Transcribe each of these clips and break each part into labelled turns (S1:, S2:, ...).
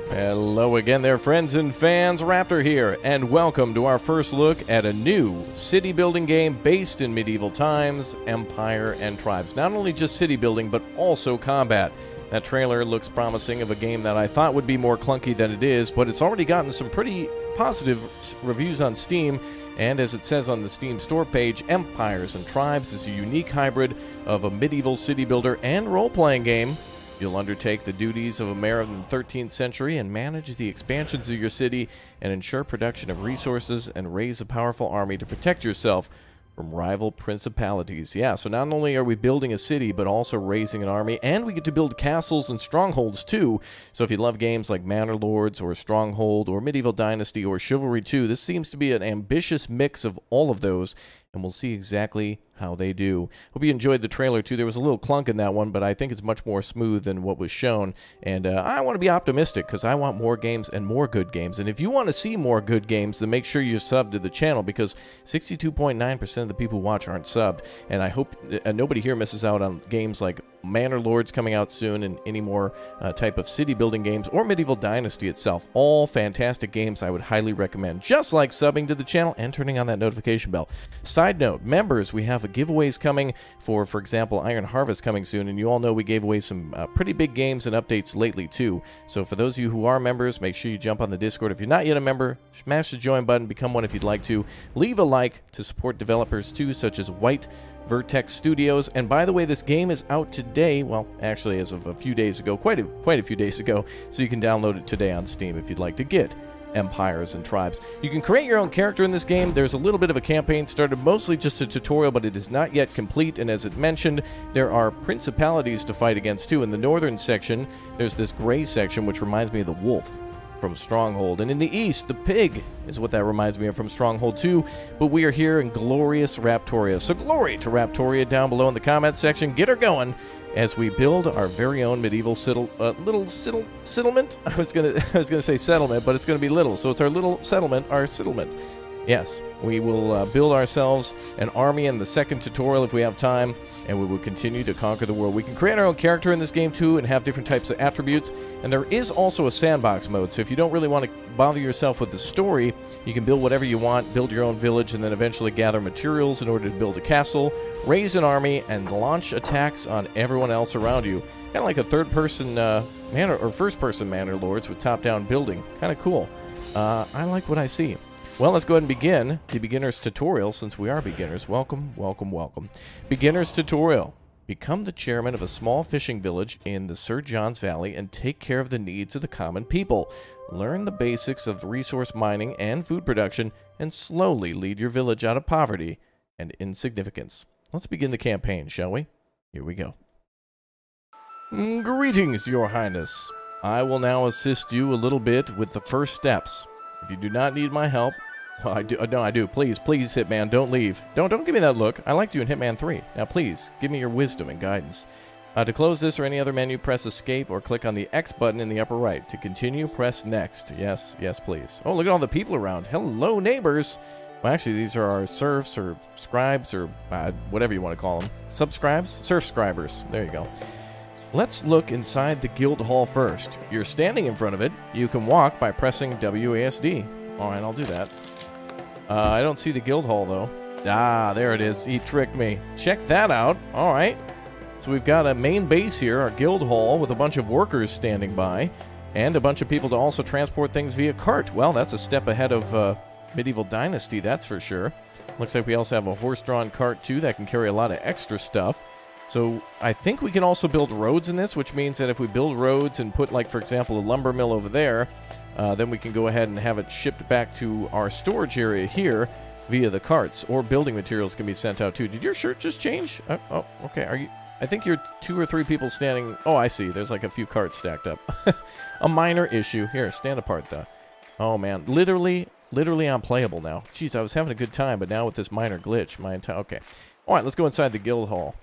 S1: Hello again there, friends and fans. Raptor here, and welcome to our first look at a new city building game based in medieval times, empire, and tribes. Not only just city building, but also combat. That trailer looks promising of a game that I thought would be more clunky than it is, but it's already gotten some pretty positive reviews on Steam, and as it says on the Steam store page, Empires and Tribes is a unique hybrid of a medieval city builder and role-playing game. You'll undertake the duties of a mayor in the 13th century and manage the expansions of your city and ensure production of resources and raise a powerful army to protect yourself from rival principalities. Yeah, so not only are we building a city, but also raising an army, and we get to build castles and strongholds too. So if you love games like Manor Lords or Stronghold or Medieval Dynasty or Chivalry 2, this seems to be an ambitious mix of all of those, and we'll see exactly how they do. Hope you enjoyed the trailer too. There was a little clunk in that one, but I think it's much more smooth than what was shown. And I want to be optimistic because I want more games and more good games. And if you want to see more good games, then make sure you sub to the channel, because 62.9% of the people who watch aren't subbed. And I hope nobody here misses out on games like Manor Lords coming out soon, and any more type of city building games, or Medieval Dynasty itself. All fantastic games I would highly recommend, just like subbing to the channel and turning on that notification bell. Side note, members, we have giveaways coming for example, Iron Harvest coming soon, and you all know we gave away some pretty big games and updates lately too. So for those of you who are members, make sure you jump on the Discord. If you're not yet a member, smash the join button, become one if you'd like to. Leave a like to support developers too, such as White Vertex Studios. And by the way, this game is out today, well, actually as of a few days ago, quite a few days ago, so you can download it today on Steam if you'd like to get Empires and Tribes. You can create your own character in this game. There's a little bit of a campaign started, mostly just a tutorial, but it is not yet complete, and as it mentioned, there are principalities to fight against too. In the northern section, there's this gray section, which reminds me of the wolf from Stronghold, and in the east, the pig is what that reminds me of from Stronghold 2, but we are here in glorious RAPTORIA. So glory to RAPTORIA down below in the comment section. Get her going as we build our very own medieval settlement. I was gonna say settlement, but it's gonna be little, so it's our little settlement, our settlement. Yes, we will build ourselves an army in the second tutorial if we have time, and we will continue to conquer the world. We can create our own character in this game too and have different types of attributes, and there is also a sandbox mode, so if you don't really want to bother yourself with the story, you can build whatever you want, build your own village, and then eventually gather materials in order to build a castle, raise an army, and launch attacks on everyone else around you. Kind of like a third-person manor, or first-person Manor Lords with top-down building. Kind of cool. I like what I see. Well, let's go ahead and begin the beginner's tutorial, since we are beginners. Welcome, welcome, welcome. Beginner's tutorial. Become the chairman of a small fishing village in the Sir John's Valley and take care of the needs of the common people. Learn the basics of resource mining and food production, and slowly lead your village out of poverty and insignificance. Let's begin the campaign, shall we? Here we go. Greetings, Your Highness. I will now assist you a little bit with the first steps. If you do not need my help, well, I do. No, I do. Please, Hitman, don't leave. Don't give me that look. I liked you in Hitman 3. Now, please, give me your wisdom and guidance. To close this or any other menu, press Escape or click on the X button in the upper right. To continue, press Next. Yes, please. Oh, look at all the people around. Hello, neighbors. Well, actually, these are our serfs or scribes or whatever you want to call them. Subscribes? Serf-scribers. There you go. Let's look inside the guild hall first. You're standing in front of it. You can walk by pressing WASD. Alright, I'll do that. I don't see the guild hall, though. Ah, there it is. He tricked me. Check that out. Alright. So we've got a main base here, our guild hall, with a bunch of workers standing by, and a bunch of people to also transport things via cart. Well, that's a step ahead of Medieval Dynasty, that's for sure. Looks like we also have a horse-drawn cart, too, that can carry a lot of extra stuff. So I think we can also build roads in this, which means that if we build roads and put, like, for example, a lumber mill over there, then we can go ahead and have it shipped back to our storage area here via the carts, or building materials can be sent out too. Did your shirt just change? Oh, okay. Are you? I think you're 2 or 3 people standing. Oh, I see. There's like a few carts stacked up. A minor issue. Here, stand apart though. Oh man, literally unplayable now. Jeez, I was having a good time, but now with this minor glitch, okay. All right, let's go inside the guild hall.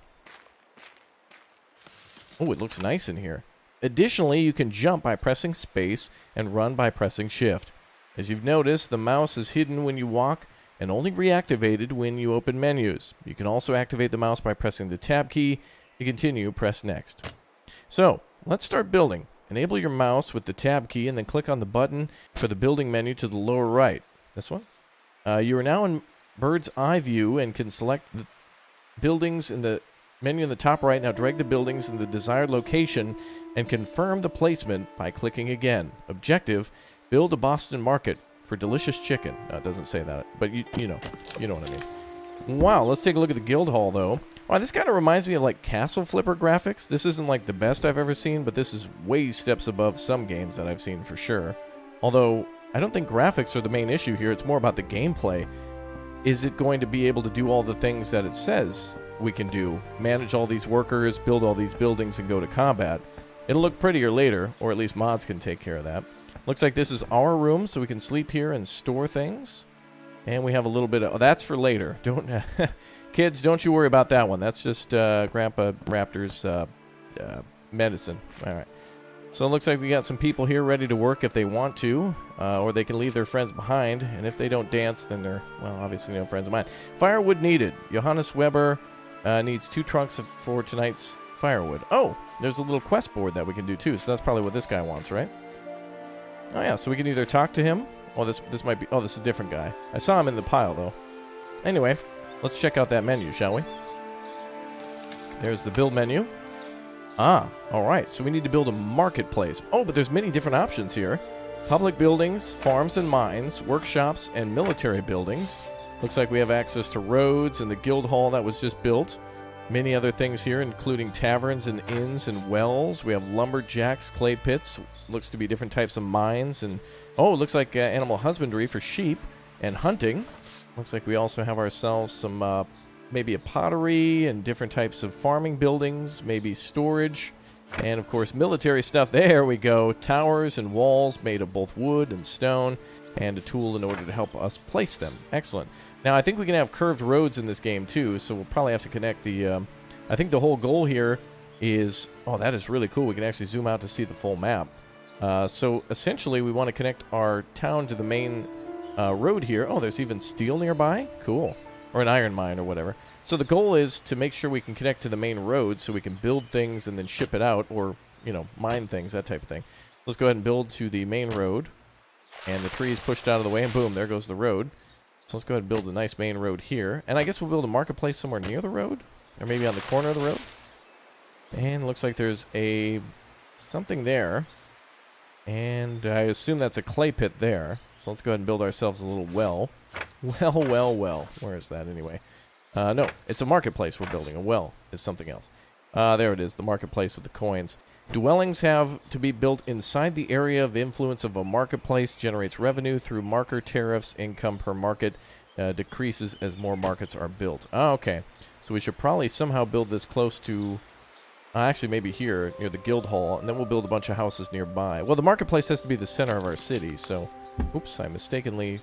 S1: Oh, it looks nice in here. Additionally, you can jump by pressing space and run by pressing shift. As you've noticed, the mouse is hidden when you walk and only reactivated when you open menus. You can also activate the mouse by pressing the tab key. To continue, press next. So, let's start building. Enable your mouse with the tab key and then click on the button for the building menu to the lower right. This one? You are now in bird's eye view and can select the buildings in the menu in the top right. Now drag the buildings in the desired location and confirm the placement by clicking again. Objective, build a Boston market for delicious chicken. No, it doesn't say that, but you know what I mean. Wow, let's take a look at the guild hall though. Wow, this kind of reminds me of like Castle Flipper graphics. This isn't like the best I've ever seen, but this is way steps above some games that I've seen for sure. Although, I don't think graphics are the main issue here. It's more about the gameplay. Is it going to be able to do all the things that it says we can do? Manage all these workers, build all these buildings, and go to combat. It'll look prettier later, or at least mods can take care of that. Looks like this is our room, so we can sleep here and store things. And we have a little bit of... Oh, that's for later. Don't... Kids, don't you worry about that one. That's just Grandpa Raptor's medicine. All right. So it looks like we got some people here ready to work if they want to, or they can leave their friends behind. And if they don't dance, then they're, well, obviously no friends of mine. Firewood needed. Johannes Weber needs 2 trunks for tonight's firewood. Oh, there's a little quest board that we can do too. So that's probably what this guy wants, right? Oh yeah, so we can either talk to him. Oh, this might be... Oh, this is a different guy. I saw him in the pile though. Anyway. Let's check out that menu, shall we? There's the build menu. Ah, alright, so we need to build a marketplace. Oh, but there's many different options here. Public buildings, farms and mines, workshops, and military buildings. Looks like we have access to roads and the guild hall that was just built. Many other things here, including taverns and inns and wells. We have lumberjacks, clay pits. Looks to be different types of mines. And oh, it looks like animal husbandry for sheep and hunting. Looks like we also have ourselves some, maybe a pottery and different types of farming buildings, maybe storage, and of course military stuff. There we go. Towers and walls made of both wood and stone, and a tool in order to help us place them. Excellent. Now I think we can have curved roads in this game too, so we'll probably have to connect the, I think the whole goal here is, oh, that is really cool. We can actually zoom out to see the full map. So essentially we want to connect our town to the main road here. Oh, there's even steel nearby? Cool. Or an iron mine or whatever. So the goal is to make sure we can connect to the main road so we can build things and then ship it out, or, you know, mine things, that type of thing. Let's go ahead and build to the main road. And the tree is pushed out of the way, and boom, there goes the road. So let's go ahead and build a nice main road here. And I guess we'll build a marketplace somewhere near the road? Or maybe on the corner of the road? And looks like there's a... something there. And I assume that's a clay pit there. So let's go ahead and build ourselves a little well. Well. Where is that anyway? No, it's a marketplace we're building. A well is something else. There it is, the marketplace with the coins. Dwellings have to be built inside the area of influence of a marketplace. Generates revenue through marker tariffs. Income per market decreases as more markets are built. Oh, okay. So we should probably somehow build this close to... actually, maybe here, near the guild hall, and then we'll build a bunch of houses nearby. Well, the marketplace has to be the center of our city, so... Oops, I mistakenly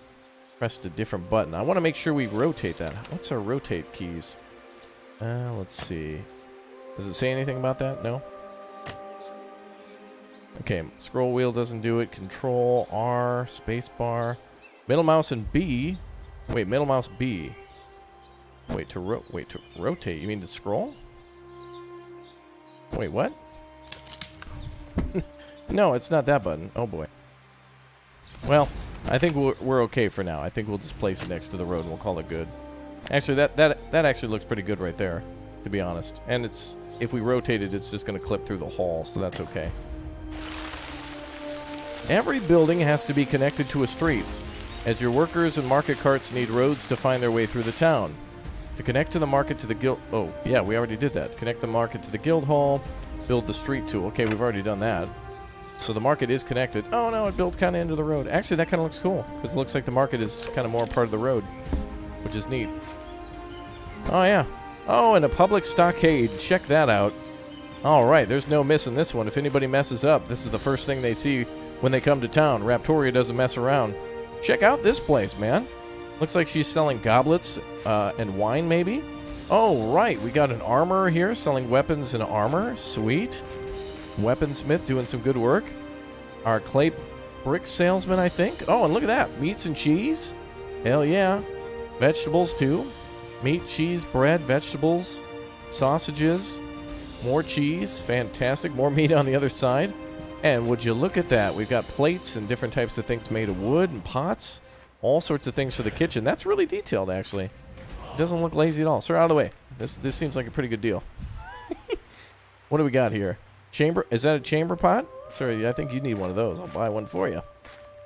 S1: pressed a different button. I want to make sure we rotate that. What's our rotate keys? Let's see. Does it say anything about that? No? Okay, scroll wheel doesn't do it. Control, R, space bar. Middle mouse and B. Wait, middle mouse B. Wait, to rotate. You mean to scroll? Wait, what? No, it's not that button. Oh boy. Well, I think we're okay for now. I think we'll just place it next to the road and we'll call it good. Actually, that actually looks pretty good right there, to be honest. And it's, if we rotate it, it's just going to clip through the hall, so that's okay. Every building has to be connected to a street, as your workers and market carts need roads to find their way through the town. To connect to the market to the guild... Oh, yeah, we already did that. Connect the market to the guild hall, build the street tool. Okay, we've already done that. So the market is connected. Oh, no, it built kind of into the road. Actually, that kind of looks cool, because it looks like the market is kind of more part of the road, which is neat. Oh, yeah. Oh, and a public stockade. Check that out. All right, there's no missing this one. If anybody messes up, this is the first thing they see when they come to town. Raptoria doesn't mess around. Check out this place, man. Looks like she's selling goblets and wine, maybe? Oh, right. We got an armorer here selling weapons and armor. Sweet. Weaponsmith doing some good work. Our clay brick salesman, I think. Oh, and look at that. Meats and cheese. Hell yeah. Vegetables, too. Meat, cheese, bread, vegetables, sausages, more cheese. Fantastic. More meat on the other side. And would you look at that? We've got plates and different types of things made of wood and pots. All sorts of things for the kitchen. That's really detailed, actually. It doesn't look lazy at all. Sir, out of the way. This seems like a pretty good deal. What do we got here? Chamber? Is that a chamber pot? Sir, I think you need one of those. I'll buy one for you.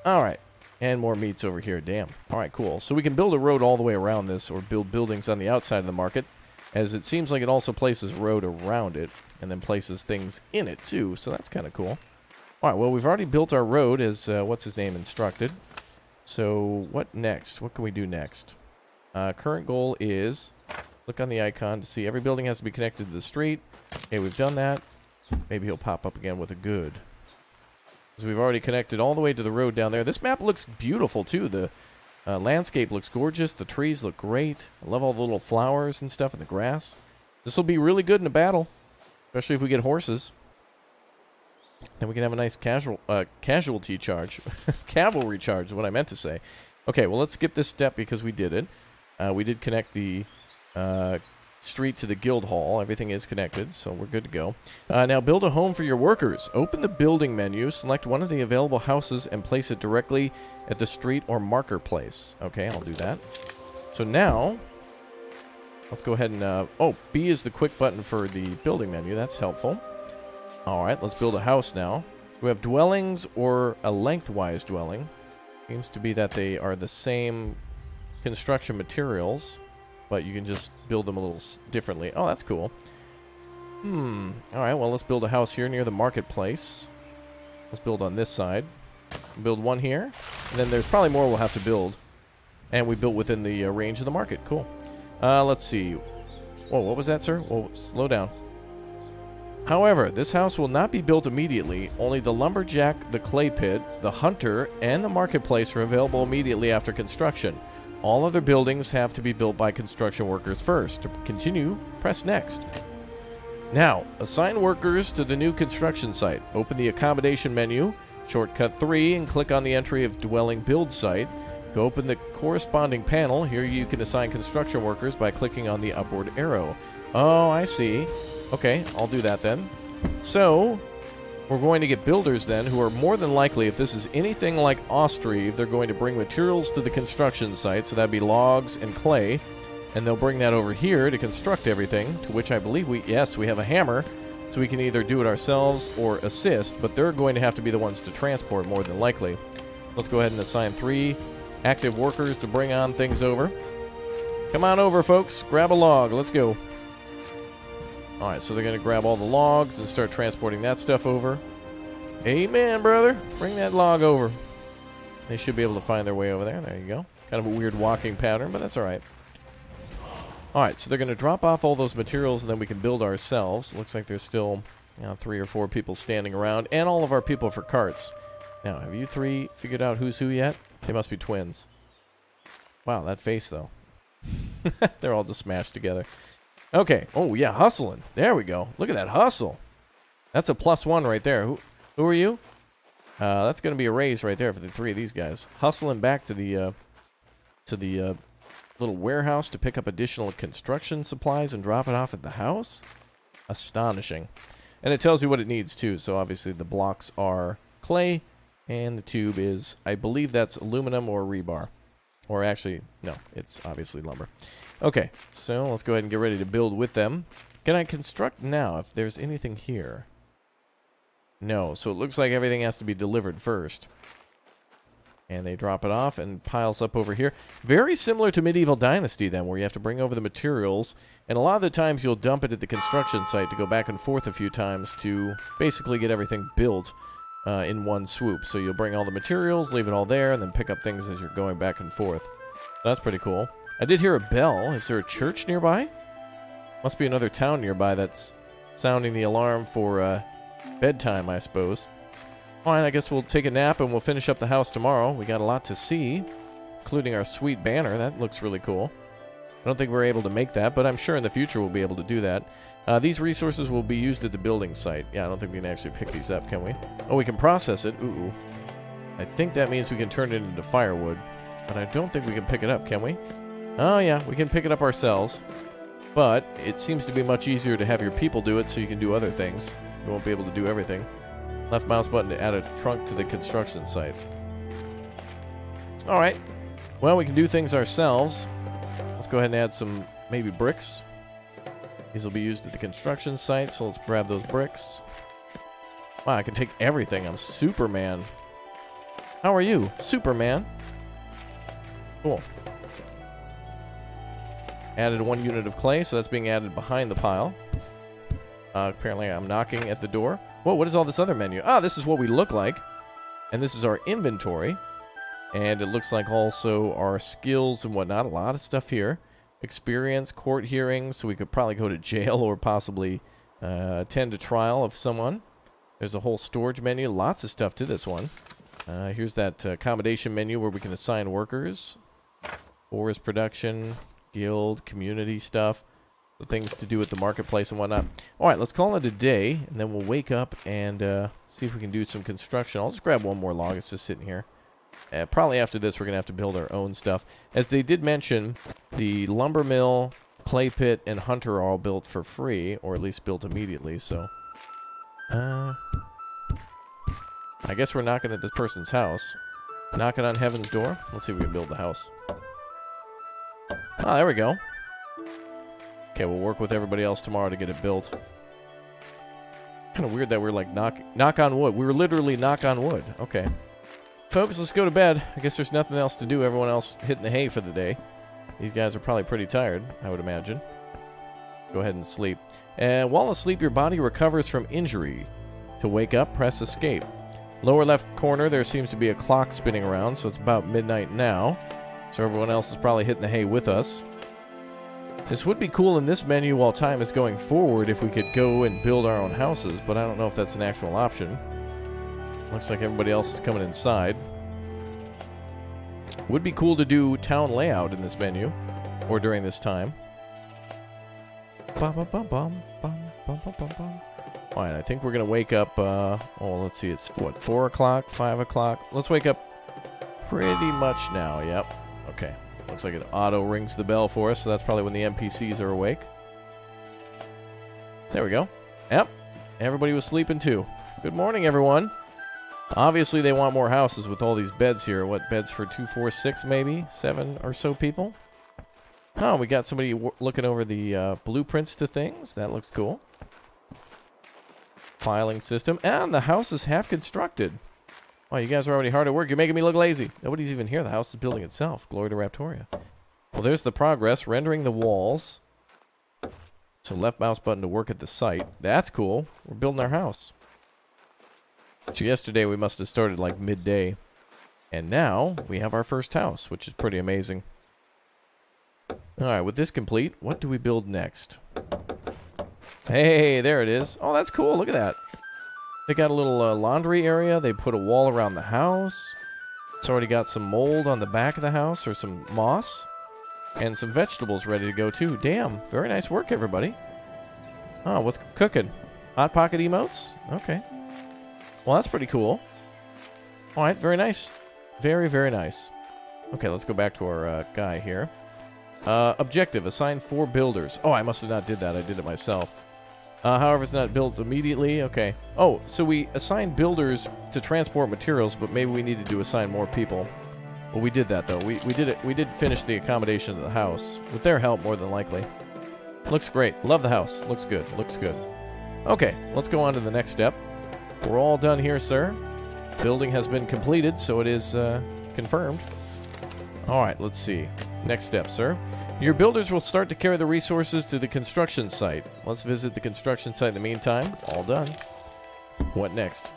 S1: All right. And more meats over here. Damn. All right, cool. So we can build a road all the way around this, or build buildings on the outside of the market, as it seems like it also places road around it, and then places things in it, too. So that's kind of cool. All right, well, we've already built our road, as what's-his-name instructed. So what next? What can we do next? Current goal is, look on the icon to see every building has to be connected to the street. Okay, we've done that. Maybe he'll pop up again with a good. So we've already connected all the way to the road down there. This map looks beautiful, too. The landscape looks gorgeous. The trees look great. I love all the little flowers and stuff in the grass. This will be really good in a battle, especially if we get horses. Then we can have a nice casualty charge. Cavalry charge is what I meant to say. Okay, well, let's skip this step because we did it. We did connect the street to the guild hall. Everything is connected, so we're good to go. Now, build a home for your workers. Open the building menu, select one of the available houses, and place it directly at the street or marker place. Okay, I'll do that. So now, let's go ahead and... oh, B is the quick button for the building menu. That's helpful. Alright, let's build a house now. We have dwellings or a lengthwise dwelling. Seems to be that they are the same construction materials, but you can just build them a little differently. Oh, that's cool. Alright, well, let's build a house here near the marketplace. Let's build on this side. Build one here. And then there's probably more we'll have to build. And we built within the range of the market. Cool. Let's see. Whoa, what was that, sir? Whoa, slow down. However, this house will not be built immediately. Only the lumberjack, the clay pit, the hunter, and the marketplace are available immediately after construction. All other buildings have to be built by construction workers first. To continue, press next. Now, assign workers to the new construction site. Open the accommodation menu, shortcut 3, and click on the entry of dwelling build site. To open the corresponding panel, here you can assign construction workers by clicking on the upward arrow. Oh, I see. Okay, I'll do that then. So, we're going to get builders then, who are more than likely, if this is anything like Austrive, they're going to bring materials to the construction site, so that'd be logs and clay, and they'll bring that over here to construct everything, to which I believe we have a hammer, so we can either do it ourselves or assist, but they're going to have to be the ones to transport more than likely. Let's go ahead and assign 3 active workers to bring on things over. Come on over, folks. Grab a log. Let's go. Alright, so they're going to grab all the logs and start transporting that stuff over. Amen, brother. Bring that log over. They should be able to find their way over there. There you go. Kind of a weird walking pattern, but that's alright. Alright, so they're going to drop off all those materials and then we can build ourselves. Looks like there's still 3 or 4 people standing around, and all of our people for carts. Now, have you 3 figured out who's who yet? They must be twins. Wow, that face, though. They're all just smashed together. Okay. Oh, yeah, hustling. There we go. Look at that hustle. That's a +1 right there. Who are you? That's going to be a raise right there for the 3 of these guys. Hustling back to the little warehouse to pick up additional construction supplies and drop it off at the house. Astonishing. And it tells you what it needs, too. So, obviously, the blocks are clay, and the tube is, I believe that's aluminum or rebar. Or actually, no, it's obviously lumber. Okay, so let's go ahead and get ready to build with them. Can I construct now if there's anything here? No, so it looks like everything has to be delivered first. And they drop it off and piles up over here. Very similar to Medieval Dynasty then, where you have to bring over the materials. And a lot of the times you'll dump it at the construction site to go back and forth a few times to basically get everything built in one swoop. So you'll bring all the materials, leave it all there, and then pick up things as you're going back and forth. That's pretty cool. I did hear a bell. Is there a church nearby? Must be another town nearby that's sounding the alarm for bedtime, I suppose. Alright, I guess we'll take a nap and we'll finish up the house tomorrow. We got a lot to see, including our sweet banner. That looks really cool. I don't think we're able to make that, but I'm sure in the future we'll be able to do that. These resources will be used at the building site. Yeah, I don't think we can actually pick these up, can we? Oh, we can process it. Ooh. I think that means we can turn it into firewood, but I don't think we can pick it up, can we? Oh, yeah, we can pick it up ourselves, but it seems to be much easier to have your people do it so you can do other things. You won't be able to do everything. Left mouse button to add a trunk to the construction site. Alright. Well, we can do things ourselves. Let's go ahead and add some, maybe bricks. These will be used at the construction site, so let's grab those bricks. Wow, I can take everything. I'm Superman. How are you? Superman. Cool. Added 1 unit of clay, so that's being added behind the pile. Apparently I'm knocking at the door. Whoa, what is all this other menu? Ah, this is what we look like. And this is our inventory. And it looks like also our skills and whatnot. A lot of stuff here. Experience, court hearings, so we could probably go to jail or possibly attend a trial of someone. There's a whole storage menu. Lots of stuff to this one. Here's that accommodation menu where we can assign workers. Forest production, guild, community stuff. The things to do at the marketplace and whatnot. Alright, let's call it a day, and then we'll wake up and see if we can do some construction. I'll just grab one more log. It's just sitting here. Probably after this, we're going to have to build our own stuff. As they did mention, the lumber mill, clay pit, and hunter are all built for free, or at least built immediately, so... I guess we're knocking at this person's house. Knocking on heaven's door. Let's see if we can build the house. Ah, there we go. Okay, we'll work with everybody else tomorrow to get it built. Kind of weird that we're like knock on wood. We were literally knock on wood. Okay. Folks, let's go to bed. I guess there's nothing else to do. Everyone else hitting the hay for the day. These guys are probably pretty tired, I would imagine. Go ahead and sleep. And while asleep, your body recovers from injury. To wake up, press escape. Lower left corner, there seems to be a clock spinning around, so it's about midnight now. So everyone else is probably hitting the hay with us. This would be cool in this menu while time is going forward if we could go and build our own houses, but I don't know if that's an actual option. Looks like everybody else is coming inside. Would be cool to do town layout in this menu, or during this time. Alright, I think we're going to wake up, oh, let's see, it's what, 4 o'clock, 5 o'clock? Let's wake up pretty much now, yep. Okay, looks like it auto rings the bell for us, so that's probably when the NPCs are awake. There we go. Yep, everybody was sleeping too. Good morning, everyone. Obviously, they want more houses with all these beds here. What, beds for 2, 4, 6 maybe? 7 or so people? Oh, we got somebody looking over the blueprints to things. That looks cool. Filing system. And the house is half constructed. Oh, you guys are already hard at work. You're making me look lazy. Nobody's even here. The house is building itself. Glory to Raptoria. Well, there's the progress. Rendering the walls. So left mouse button to work at the site. That's cool. We're building our house. So yesterday we must have started like midday. And now we have our first house, which is pretty amazing. Alright, with this complete, what do we build next? Hey, there it is. Oh, that's cool. Look at that. They got a little laundry area. They put a wall around the house. It's already got some mold on the back of the house, or some moss. And some vegetables ready to go too. Damn, very nice work, everybody. Oh, what's cooking? Hot Pocket emotes? Okay. Well, that's pretty cool. Alright, very nice. Very, very nice. Okay, let's go back to our guy here. Objective, assign 4 builders. Oh, I must have not did that. I did it myself. However, it's not built immediately. Okay. Oh, so we assigned builders to transport materials, but maybe we needed to assign more people. Well, we did that, though. We did it. We did finish the accommodation of the house. With their help, more than likely. Looks great. Love the house. Looks good. Looks good. Okay, let's go on to the next step. We're all done here, sir. Building has been completed, so it is confirmed. Alright, let's see. Next step, sir. Your builders will start to carry the resources to the construction site. Let's visit the construction site in the meantime. All done. What next?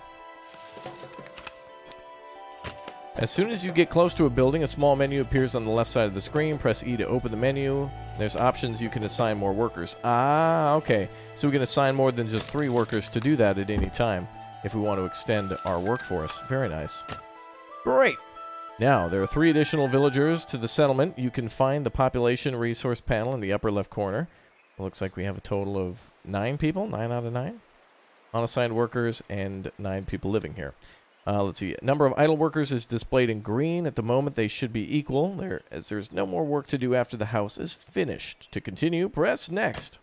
S1: As soon as you get close to a building, a small menu appears on the left side of the screen. Press E to open the menu. There's options you can assign more workers. Ah, okay. So we can assign more than just 3 workers to do that at any time if we want to extend our workforce. Very nice. Great. Now, there are 3 additional villagers to the settlement. You can find the population resource panel in the upper left corner. It looks like we have a total of 9 people, 9 out of 9. Unassigned workers and 9 people living here. Let's see. Number of idle workers is displayed in green. At the moment, they should be equal, as there's no more work to do after the house is finished. To continue, press next.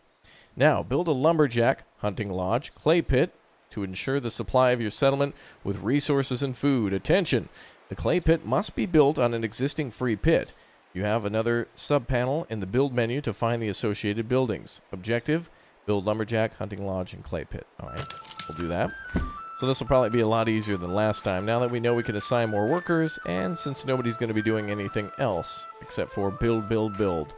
S1: Now, build a lumberjack, hunting lodge, clay pit, to ensure the supply of your settlement with resources and food. Attention! The clay pit must be built on an existing free pit. You have another sub-panel in the build menu to find the associated buildings. Objective, build lumberjack, hunting lodge, and clay pit. Alright, we'll do that. So this will probably be a lot easier than last time, now that we know we can assign more workers, and since nobody's going to be doing anything else except for build, build, build.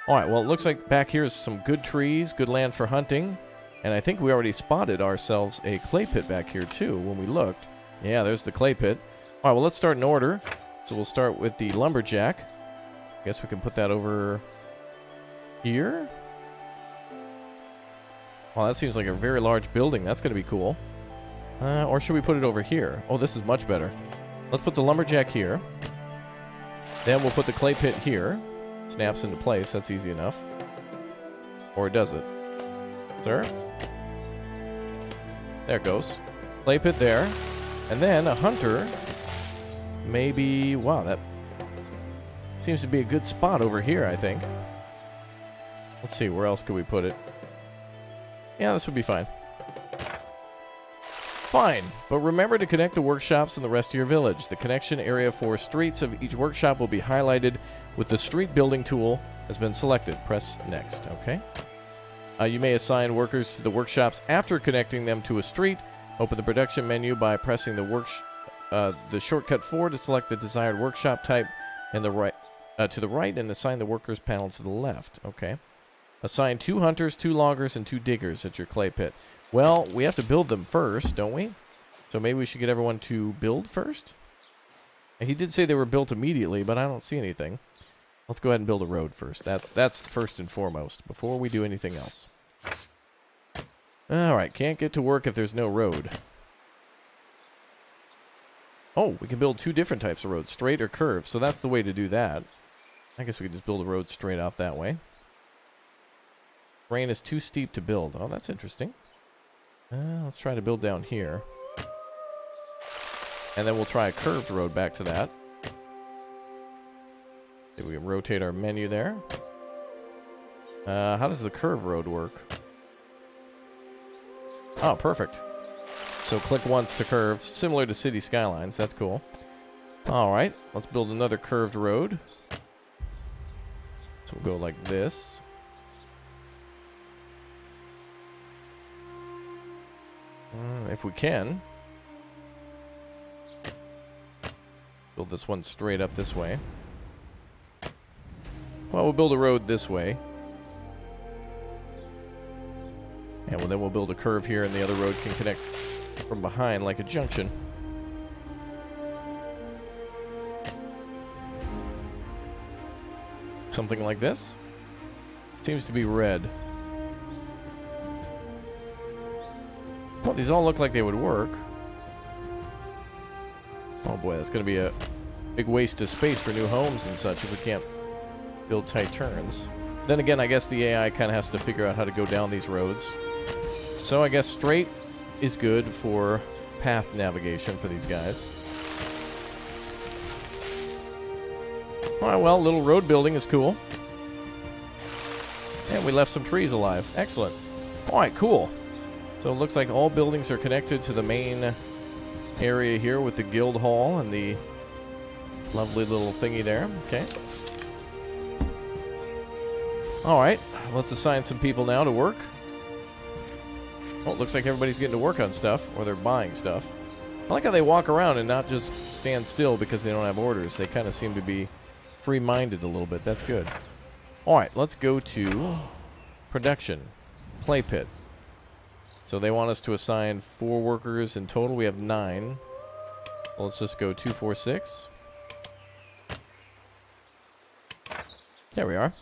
S1: Alright, well it looks like back here is some good trees, good land for hunting, and I think we already spotted ourselves a clay pit back here too when we looked. Yeah, there's the clay pit. Alright, well let's start in order. So we'll start with the lumberjack. I guess we can put that over here. Well, that seems like a very large building. That's going to be cool. Or should we put it over here? Oh, this is much better. Let's put the lumberjack here. Then we'll put the clay pit here. Snaps into place. That's easy enough. Or does it? Sir? There it goes. Clay pit there. And then a hunter. Maybe... Wow, that seems to be a good spot over here, I think. Let's see, where else could we put it? Yeah, this would be fine. Fine, but remember to connect the workshops and the rest of your village. The connection area for streets of each workshop will be highlighted with the street building tool has been selected. Press next, okay? You may assign workers to the workshops after connecting them to a street. Open the production menu by pressing the shortcut 4 to select the desired workshop type and to the right and assign the workers panel to the left. Okay. Assign 2 hunters, 2 loggers, and 2 diggers at your clay pit. Well, we have to build them first, don't we? So maybe we should get everyone to build first? He did say they were built immediately, but I don't see anything. Let's go ahead and build a road first. That's first and foremost, before we do anything else. Alright, can't get to work if there's no road. Oh, we can build 2 different types of roads, straight or curved, so that's the way to do that. I guess we could just build a road straight off that way. Terrain is too steep to build. Oh, that's interesting. Let's try to build down here. And then we'll try a curved road back to that. See if we can rotate our menu there. How does the curved road work? Oh, perfect. So click once to curve, similar to City Skylines. That's cool. Alright, let's build another curved road. So we'll go like this. If we can. Build this one straight up this way. Well, we'll build a road this way. And then we'll build a curve here, and the other road can connect from behind like a junction. Something like this. Seems to be red. Well, these all look like they would work. Oh boy, that's going to be a big waste of space for new homes and such if we can't build tight turns. Then again, I guess the AI kind of has to figure out how to go down these roads. So I guess straight is good for path navigation for these guys. Alright, well, little road building is cool. And we left some trees alive. Excellent. Alright, cool. So it looks like all buildings are connected to the main area here with the guild hall and the lovely little thingy there. Okay. Alright, let's assign some people now to work. Well, it looks like everybody's getting to work on stuff, or they're buying stuff. I like how they walk around and not just stand still because they don't have orders. They kind of seem to be free-minded a little bit. That's good. Alright, let's go to production. Clay pit. So they want us to assign 4 workers in total. We have 9. Well, let's just go 2, 4, 6. There we are.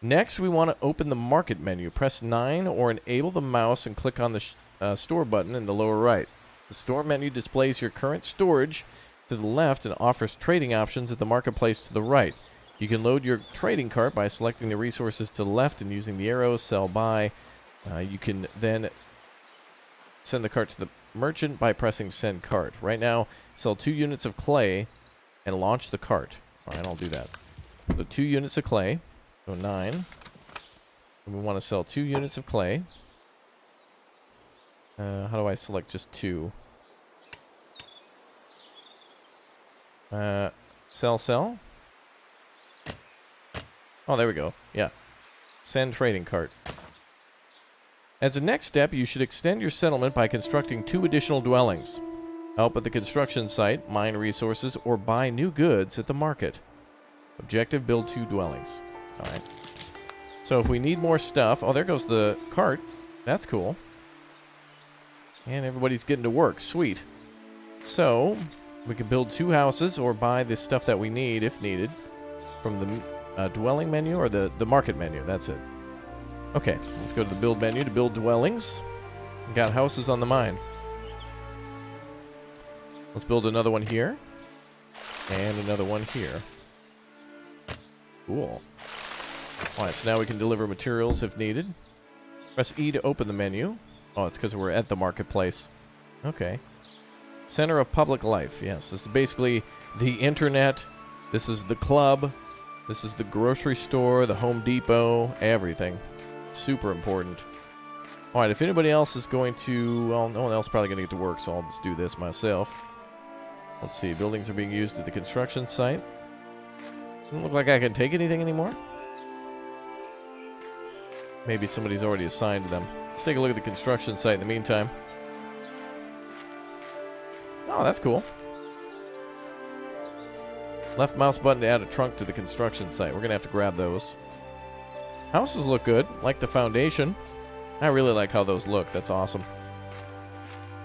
S1: Next, we want to open the market menu. Press 9 or enable the mouse and click on the store button in the lower right. The store menu displays your current storage to the left and offers trading options at the marketplace to the right. You can load your trading cart by selecting the resources to the left and using the arrows, sell, buy. You can then send the cart to the merchant by pressing send cart. Right now, sell 2 units of clay and launch the cart. Alright, I'll do that. So 2 units of clay. So 9. And we want to sell 2 units of clay. How do I select just 2? Sell. Oh, there we go. Yeah. Send trading cart. As a next step, you should extend your settlement by constructing 2 additional dwellings. Help at the construction site, mine resources, or buy new goods at the market. Objective, build 2 dwellings. Alright. So if we need more stuff... Oh, there goes the cart. That's cool. And everybody's getting to work. Sweet. So, we can build 2 houses or buy the stuff that we need, if needed, from the dwelling menu or the market menu. That's it. Okay, let's go to the build menu to build dwellings. We got houses on the mine. Let's build another one here. And another one here. Cool. Alright, so now we can deliver materials if needed. Press E to open the menu. Oh, it's because we're at the marketplace. Okay. Center of public life. Yes, this is basically the internet. This is the club. This is the grocery store, the Home Depot, everything. Super important. Alright, if anybody else is going to... Well, no one else is probably going to get to work, so I'll just do this myself. Let's see. Buildings are being used at the construction site. Doesn't look like I can take anything anymore. Maybe somebody's already assigned them. Let's take a look at the construction site in the meantime. Oh, that's cool. Left mouse button to add a trunk to the construction site. We're going to have to grab those. Houses look good. Like the foundation. I really like how those look. That's awesome.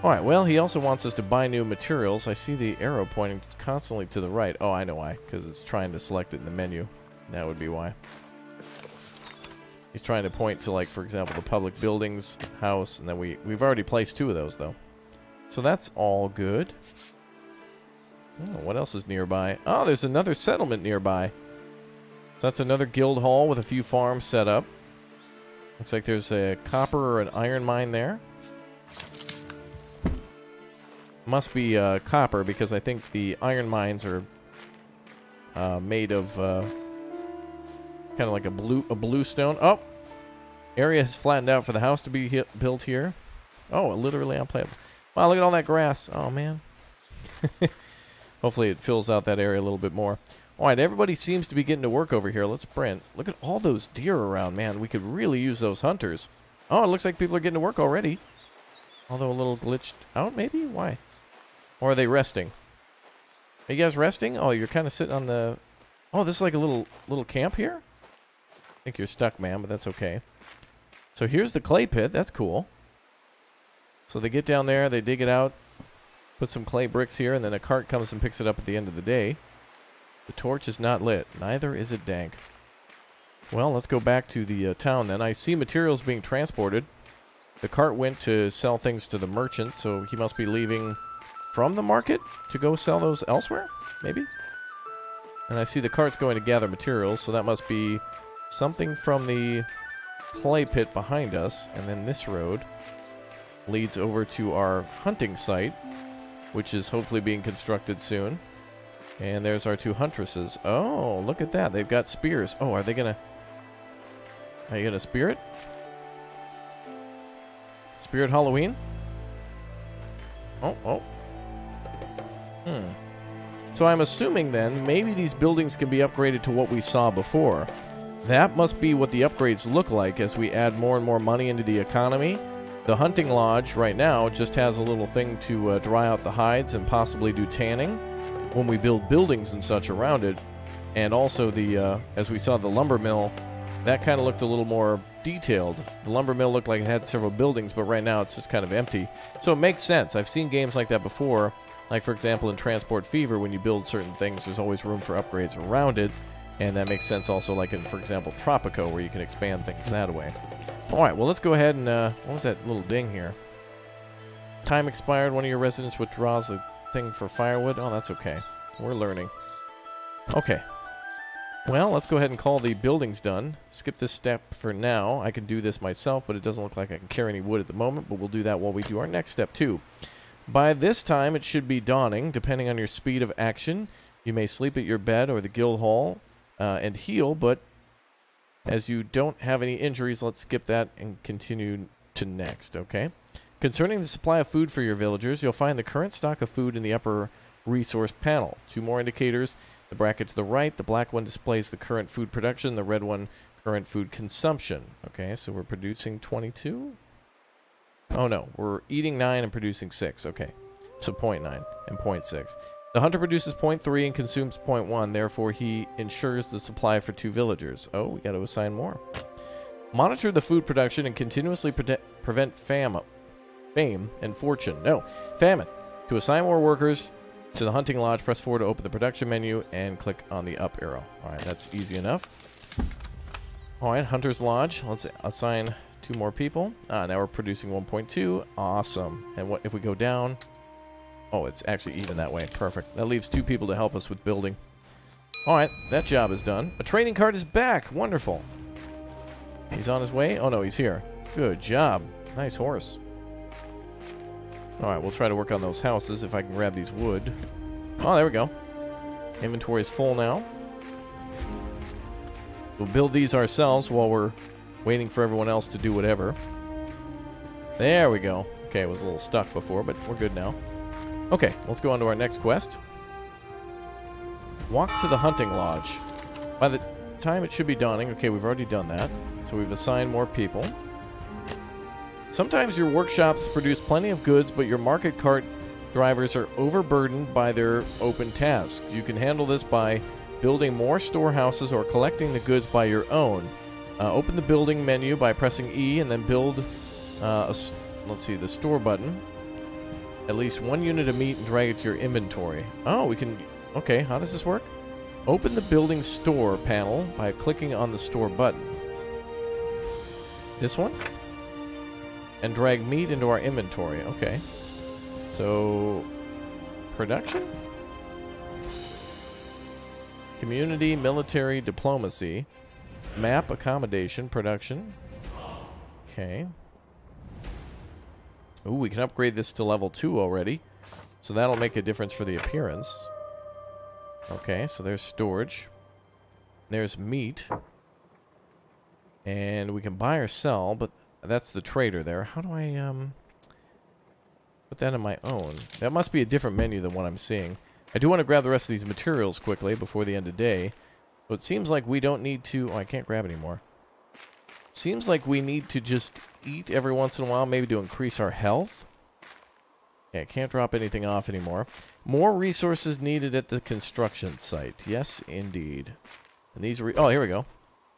S1: Alright, well, he also wants us to buy new materials. I see the arrow pointing constantly to the right. Oh, I know why. Because it's trying to select it in the menu. That would be why. He's trying to point to, like, for example, the public buildings, house, and then we've already placed 2 of those, though. So that's all good. Oh, what else is nearby? Oh, there's another settlement nearby. So that's another guild hall with a few farms set up. Looks like there's a copper or an iron mine there. Must be copper, because I think the iron mines are made of kind of like a blue stone. Oh! Area has flattened out for the house to be built here. Oh, literally unplayable. Wow, look at all that grass. Oh, man. Hopefully it fills out that area a little bit more. Alright, everybody seems to be getting to work over here. Let's sprint. Look at all those deer around, man. We could really use those hunters. Oh, it looks like people are getting to work already. Although a little glitched out, maybe? Why? Or are they resting? Are you guys resting? Oh, you're kind of sitting on the... Oh, this is like a little camp here? I think you're stuck, man, but that's okay. So here's the clay pit. That's cool. So they get down there, they dig it out, put some clay bricks here, and then a cart comes and picks it up at the end of the day. The torch is not lit. Neither is it dank. Well, let's go back to the town then. I see materials being transported. The cart went to sell things to the merchant, so he must be leaving from the market to go sell those elsewhere, maybe? And I see the cart's going to gather materials, so that must be something from the clay pit behind us. And then this road leads over to our hunting site, which is hopefully being constructed soon. And there's our 2 huntresses. Oh, look at that. They've got spears. Oh, are they gonna... Are you gonna spear it? Spirit Halloween? Oh. So I'm assuming then, maybe these buildings can be upgraded to what we saw before. That must be what the upgrades look like as we add more and more money into the economy. The hunting lodge right now just has a little thing to dry out the hides and possibly do tanning when we build buildings and such around it. And also the, as we saw the lumber mill, that kind of looked a little more detailed. The lumber mill looked like it had several buildings, but right now it's just kind of empty. So it makes sense. I've seen games like that before. Like, for example, in Transport Fever, when you build certain things, there's always room for upgrades around it. And that makes sense also like in, for example, Tropico, where you can expand things that way. Alright, well, let's go ahead and, what was that little ding here? Time expired. One of your residents withdraws a thing for firewood. Oh, that's okay. We're learning. Okay. Well, let's go ahead and call the buildings done. Skip this step for now. I can do this myself, but it doesn't look like I can carry any wood at the moment, but we'll do that while we do our next step, too. By this time, it should be dawning, depending on your speed of action. You may sleep at your bed or the guild hall and heal, but as you don't have any injuries, let's skip that and continue to next, okay? Concerning the supply of food for your villagers, you'll find the current stock of food in the upper resource panel. 2 more indicators. The bracket to the right, the black one displays the current food production, the red one, current food consumption. Okay, so we're producing 22? Oh no, we're eating 9 and producing 6. Okay, so 0.9 and 0.6. The hunter produces 0.3 and consumes 0.1, therefore he ensures the supply for 2 villagers. Oh, we got to assign more. Monitor the food production and continuously prevent fame and fortune. No, famine. To assign more workers to the hunting lodge, press 4 to open the production menu and click on the up arrow. Alright, that's easy enough. Alright, hunter's lodge. Let's assign 2 more people. Now we're producing 1.2. Awesome. And what if we go down? Oh, it's actually even that way. Perfect. That leaves 2 people to help us with building. Alright, that job is done. A trading card is back. Wonderful. He's on his way? Oh no, he's here. Good job. Nice horse. Alright, we'll try to work on those houses if I can grab these wood. Oh, there we go. Inventory is full now. We'll build these ourselves while we're waiting for everyone else to do whatever. There we go. Okay, it was a little stuck before, but we're good now. Okay, let's go on to our next quest. Walk to the hunting lodge. By the time it should be dawning. Okay, we've already done that. So we've assigned more people. Sometimes your workshops produce plenty of goods, but your market cart drivers are overburdened by their open tasks. You can handle this by building more storehouses or collecting the goods by your own. Open the building menu by pressing E and then build, let's see, the store button. At least 1 unit of meat and drag it to your inventory. Oh, we can, okay, how does this work? Open the building store panel by clicking on the store button. This one? And drag meat into our inventory. Okay. So, production? Community, military, diplomacy. Map, accommodation, production. Okay. Ooh, we can upgrade this to level 2 already. So that'll make a difference for the appearance. Okay, so there's storage. There's meat. And we can buy or sell, but that's the trader there. How do I put that in my own? That must be a different menu than what I'm seeing. I do want to grab the rest of these materials quickly before the end of day. So it seems like we don't need to... Oh, I can't grab any more. Seems like we need to just eat every once in a while, maybe to increase our health. Yeah, can't drop anything off anymore. More resources needed at the construction site. Yes, indeed. And these oh, here we go.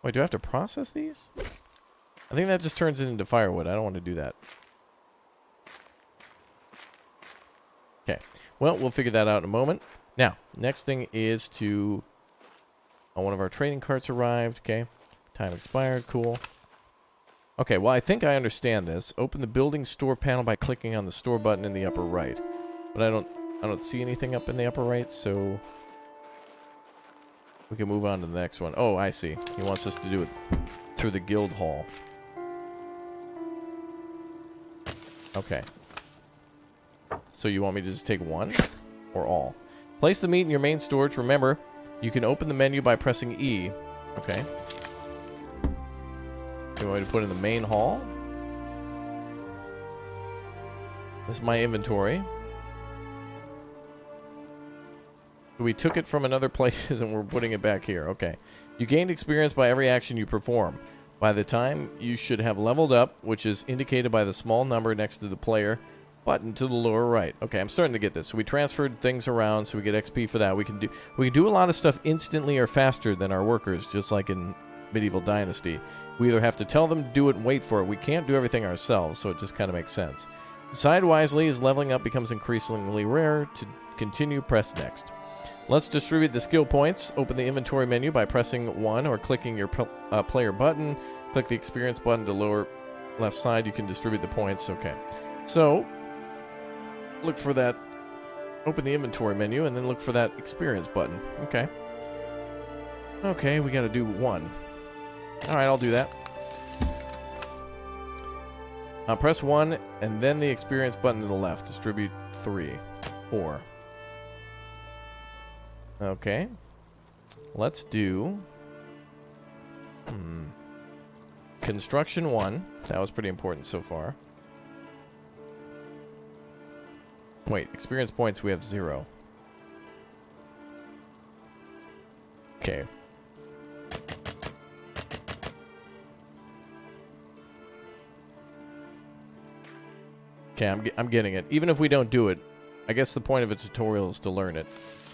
S1: Wait, do I have to process these? I think that just turns it into firewood. I don't want to do that. Okay. Well, we'll figure that out in a moment. Now, next thing is to... Oh, one of our trading carts arrived. Okay. Time expired. Cool. Okay, well, I think I understand this. Open the building store panel by clicking on the store button in the upper right. But I don't see anything up in the upper right, so... We can move on to the next one. Oh, I see. He wants us to do it through the guild hall. Okay. So you want me to just take one? Or all? Place the meat in your main storage. Remember, you can open the menu by pressing E. Okay. You want me to put in the main hall? This is my inventory. We took it from another place and we're putting it back here. Okay. You gained experience by every action you perform. By the time you should have leveled up, which is indicated by the small number next to the player button to the lower right. Okay, I'm starting to get this. So we transferred things around, so we get XP for that. We can do a lot of stuff instantly or faster than our workers, just like in Medieval Dynasty. We either have to tell them to do it and wait for it. We can't do everything ourselves, so it just kind of makes sense. Decide wisely as leveling up becomes increasingly rare. To continue, press next. Let's distribute the skill points. Open the inventory menu by pressing 1 or clicking your player button. Click the experience button to lower left side. You can distribute the points. Okay. So, look for that. Open the inventory menu and then look for that experience button. Okay. Okay, we got to do 1. Alright, I'll do that. Press 1 and then the experience button to the left. Distribute 3. 4. Okay. Let's do... Construction 1. That was pretty important so far. Wait, experience points we have 0. Okay. Okay, I'm getting it. Even if we don't do it, I guess the point of a tutorial is to learn it.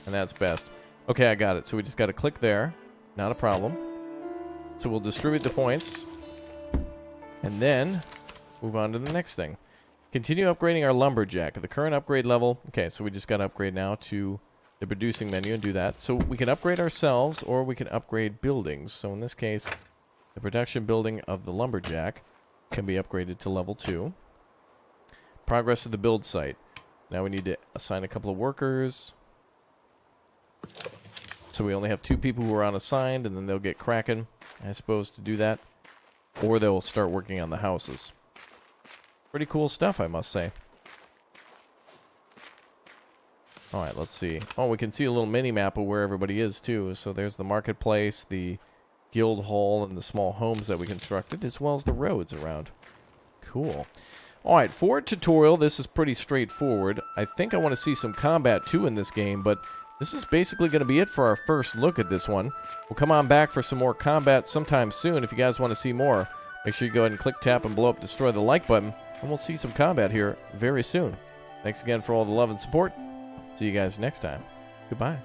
S1: And that's best. Okay, I got it. So we just got to click there. Not a problem. So we'll distribute the points. And then move on to the next thing. Continue upgrading our lumberjack at the current upgrade level. Okay, so we just got to upgrade now to the producing menu and do that. So we can upgrade ourselves or we can upgrade buildings. So in this case, the production building of the lumberjack can be upgraded to level 2. Progress to the build site. Now we need to assign a couple of workers. So we only have 2 people who are unassigned, and then they'll get cracking, I suppose, to do that. Or they'll start working on the houses. Pretty cool stuff, I must say. Alright, let's see. Oh, we can see a little mini-map of where everybody is, too. So there's the marketplace, the guild hall, and the small homes that we constructed, as well as the roads around. Cool. Alright, for a tutorial, this is pretty straightforward. I think I want to see some combat, too, in this game, but this is basically going to be it for our first look at this one. We'll come on back for some more combat sometime soon. If you guys want to see more, make sure you go ahead and click, tap, and blow up, destroy the like button, and we'll see some combat here very soon. Thanks again for all the love and support. See you guys next time. Goodbye.